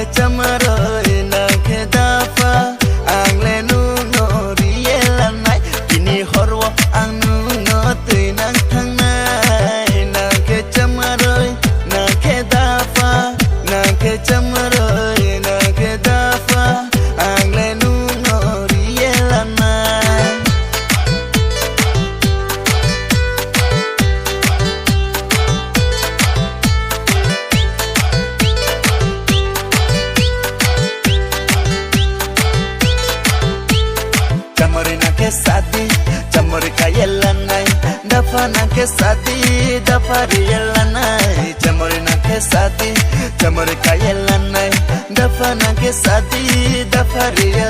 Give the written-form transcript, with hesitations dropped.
ke chamaroi na ke dafa angle nu no rielanai kini horwo ang nu no tui nang thang nai na ke chamaroi na ke dafa na ke chamaroi na ke dafa angle nu no rielanai Chamorina ke sadi, chamori kayelanai, dafana ke sadi, dafariyelanai. Chamorina ke sadi, chamori kayelanai, dafana ke sadi, dafariyelanai.